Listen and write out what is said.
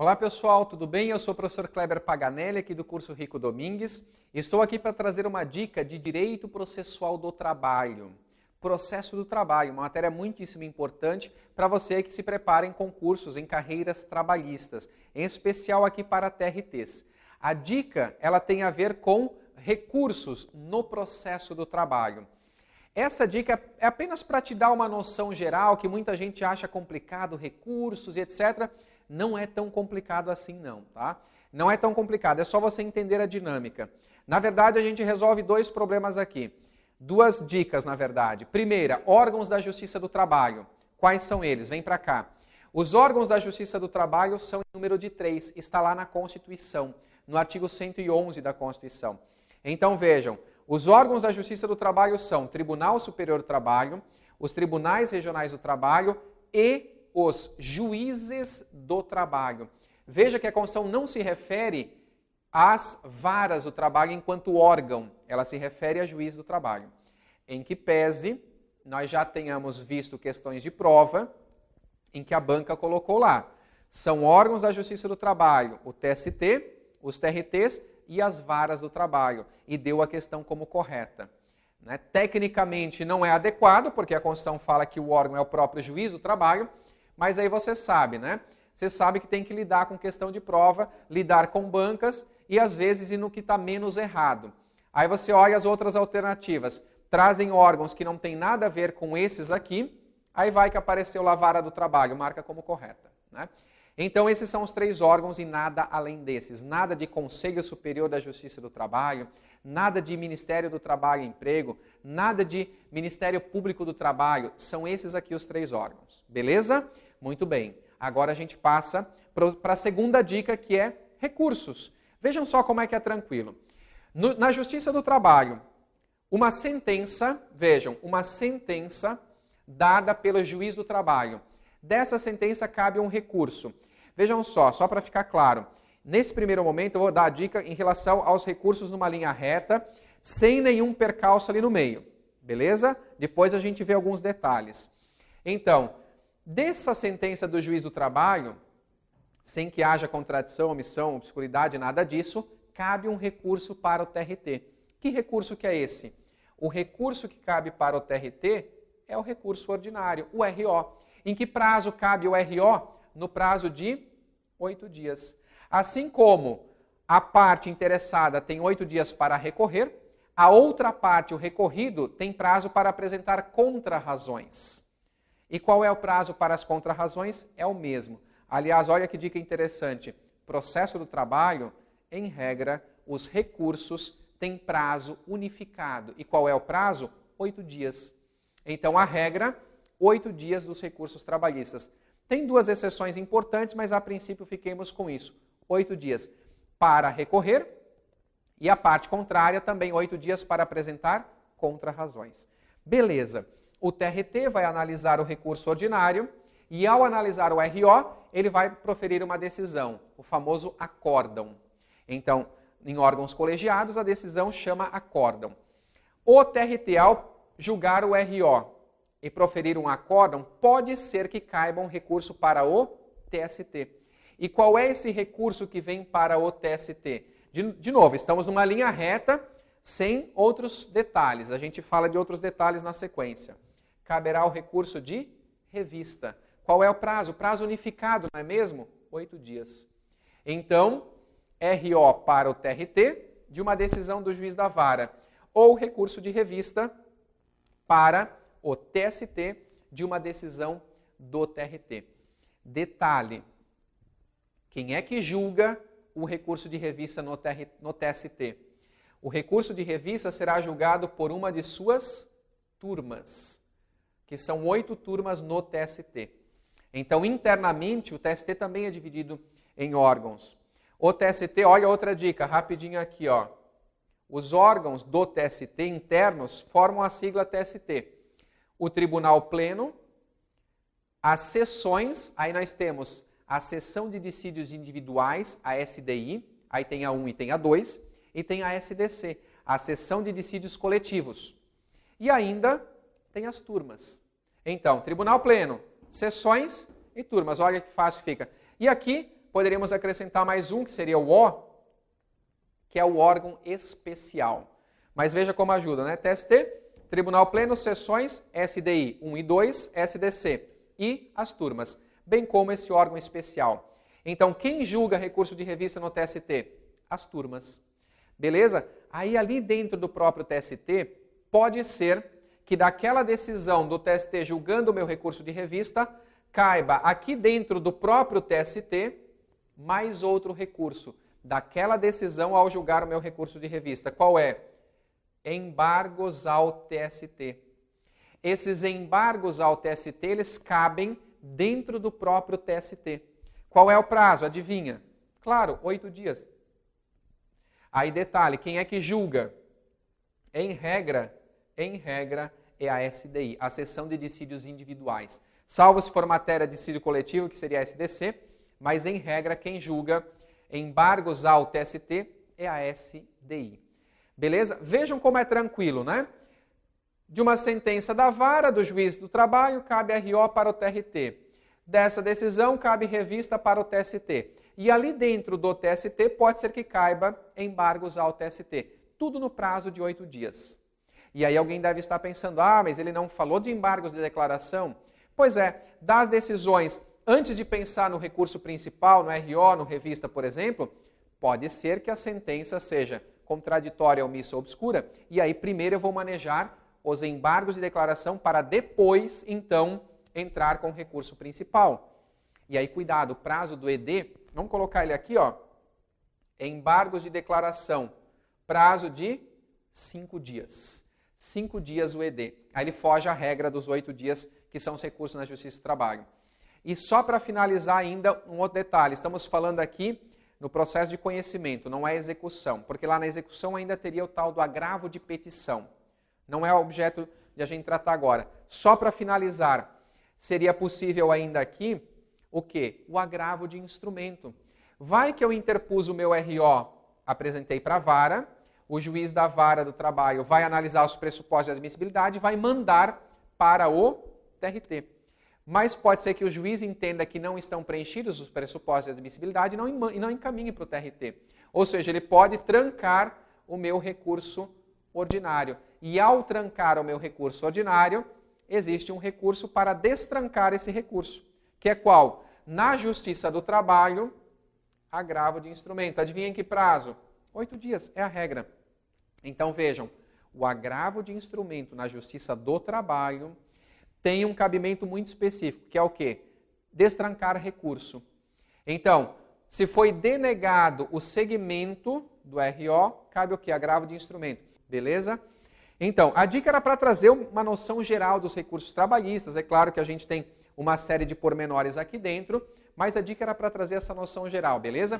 Olá pessoal, tudo bem? Eu sou o professor Kleber Paganelli, aqui do curso Rico Domingues. Estou aqui para trazer uma dica de direito processual do trabalho. Processo do trabalho, uma matéria muitíssimo importante para você que se prepara em concursos, em carreiras trabalhistas, em especial aqui para TRTs. A dica, ela tem a ver com recursos no processo do trabalho. Essa dica é apenas para te dar uma noção geral, que muita gente acha complicado, recursos e etc. Não é tão complicado assim não, tá? Não é tão complicado, é só você entender a dinâmica. Na verdade, a gente resolve dois problemas aqui. Duas dicas, na verdade. Primeira, órgãos da Justiça do Trabalho. Quais são eles? Vem para cá. Os órgãos da Justiça do Trabalho são em número de 3, está lá na Constituição, no artigo 111 da Constituição. Então vejam, os órgãos da Justiça do Trabalho são Tribunal Superior do Trabalho, os Tribunais Regionais do Trabalho e os Juízes do Trabalho. Veja que a Constituição não se refere às varas do trabalho enquanto órgão, ela se refere a juiz do trabalho. Em que pese, nós já tenhamos visto questões de prova em que a banca colocou lá. São órgãos da Justiça do Trabalho, o TST, os TRTs e as varas do trabalho, e deu a questão como correta. Né? Tecnicamente não é adequado, porque a Constituição fala que o órgão é o próprio juiz do trabalho, mas aí você sabe, né? Você sabe que tem que lidar com questão de prova, lidar com bancas e às vezes ir no que está menos errado. Aí você olha as outras alternativas, trazem órgãos que não tem nada a ver com esses aqui, aí vai que apareceu lá a vara do trabalho, marca como correta. Né? Então esses são os 3 órgãos e nada além desses. Nada de Conselho Superior da Justiça do Trabalho, nada de Ministério do Trabalho e Emprego, nada de Ministério Público do Trabalho. São esses aqui os 3 órgãos. Beleza? Muito bem. Agora a gente passa para a segunda dica, que é recursos. Vejam só como é que é tranquilo. Na Justiça do Trabalho, uma sentença, vejam, uma sentença dada pelo juiz do trabalho. Dessa sentença cabe um recurso. Vejam só para ficar claro. Nesse primeiro momento eu vou dar a dica em relação aos recursos numa linha reta, sem nenhum percalço ali no meio. Beleza? Depois a gente vê alguns detalhes. Então, dessa sentença do juiz do trabalho, sem que haja contradição, omissão, obscuridade, nada disso, cabe um recurso para o TRT. Que recurso que é esse? O recurso que cabe para o TRT é o recurso ordinário, o RO. Em que prazo cabe o RO? No prazo de 8 dias. Assim como a parte interessada tem 8 dias para recorrer, a outra parte, o recorrido, tem prazo para apresentar contrarrazões. E qual é o prazo para as contrarrazões? É o mesmo. Aliás, olha que dica interessante. Processo do trabalho, em regra, os recursos têm prazo unificado. E qual é o prazo? 8 dias. Então, a regra, 8 dias dos recursos trabalhistas. Tem 2 exceções importantes, mas a princípio fiquemos com isso. 8 dias para recorrer e a parte contrária também 8 dias para apresentar contrarrazões. Beleza. O TRT vai analisar o recurso ordinário e, ao analisar o RO, ele vai proferir uma decisão, o famoso acórdão. Então, em órgãos colegiados, a decisão chama acórdão. O TRT, ao julgar o RO e proferir um acórdão, pode ser que caiba um recurso para o TST. E qual é esse recurso que vem para o TST? De novo, estamos numa linha reta, sem outros detalhes. A gente fala de outros detalhes na sequência. Caberá o recurso de revista. Qual é o prazo? Prazo unificado, não é mesmo? 8 dias. Então, RO para o TRT, de uma decisão do juiz da vara. Ou recurso de revista para o TST, de uma decisão do TRT. Detalhe, quem é que julga o recurso de revista no TST? O recurso de revista será julgado por uma de suas turmas, que são 8 turmas no TST. Então, internamente, o TST também é dividido em órgãos. O TST, olha outra dica, rapidinho aqui, ó. Os órgãos do TST internos formam a sigla TST. O Tribunal Pleno, as seções, aí nós temos a Seção de Dissídios Individuais, a SDI, aí tem a 1 e tem a 2, e tem a SDC, a Seção de Dissídios Coletivos. E ainda tem as turmas. Então, Tribunal Pleno, sessões e turmas. Olha que fácil fica. E aqui poderíamos acrescentar mais um, que seria o O, que é o órgão especial. Mas veja como ajuda, né? TST, Tribunal Pleno, Sessões, SDI 1 e 2, SDC e as turmas, bem como esse órgão especial. Então, quem julga recurso de revista no TST? As turmas. Beleza? Aí ali dentro do próprio TST, pode ser que daquela decisão do TST julgando o meu recurso de revista, caiba aqui dentro do próprio TST mais outro recurso daquela decisão ao julgar o meu recurso de revista. Qual é? Embargos ao TST. Esses embargos ao TST, eles cabem dentro do próprio TST. Qual é o prazo? Adivinha? Claro, 8 dias. Aí detalhe, quem é que julga? Em regra, é a SDI, a Seção de Dissídios Individuais. Salvo se for matéria de dissídio coletivo, que seria a SDC, mas em regra, quem julga embargos ao TST é a SDI. Beleza? Vejam como é tranquilo, né? De uma sentença da vara, do juiz do trabalho, cabe RO para o TRT. Dessa decisão, cabe revista para o TST. E ali dentro do TST, pode ser que caiba embargos ao TST. Tudo no prazo de 8 dias. E aí alguém deve estar pensando, mas ele não falou de embargos de declaração? Pois é, das decisões, antes de pensar no recurso principal, no RO, no revista, por exemplo, pode ser que a sentença seja contraditória, omissa ou obscura, e aí primeiro eu vou manejar os embargos de declaração para depois, então, entrar com o recurso principal. E aí, cuidado, o prazo do ED, vamos colocar ele aqui, ó, embargos de declaração, prazo de 5 dias. 5 dias o ED. Aí ele foge à regra dos 8 dias, que são os recursos na Justiça do Trabalho. E só para finalizar ainda, um outro detalhe, estamos falando aqui no processo de conhecimento, não é execução, porque lá na execução ainda teria o tal do agravo de petição. Não é o objeto de a gente tratar agora. Só para finalizar, seria possível ainda aqui o quê? O agravo de instrumento. Vai que eu interpus o meu RO, apresentei para a vara, o juiz da vara do trabalho vai analisar os pressupostos de admissibilidade e vai mandar para o TRT. Mas pode ser que o juiz entenda que não estão preenchidos os pressupostos de admissibilidade e não encaminhe para o TRT. Ou seja, ele pode trancar o meu recurso ordinário. E ao trancar o meu recurso ordinário, existe um recurso para destrancar esse recurso. Que é qual? Na Justiça do Trabalho, agravo de instrumento. Adivinha em que prazo? 8 dias, é a regra. Então vejam, o agravo de instrumento na Justiça do Trabalho tem um cabimento muito específico, que é o quê? Destrancar recurso. Então, se foi denegado o segmento do RO, cabe o quê? Agravo de instrumento. Beleza? Então, a dica era para trazer uma noção geral dos recursos trabalhistas. É claro que a gente tem uma série de pormenores aqui dentro, mas a dica era para trazer essa noção geral, beleza?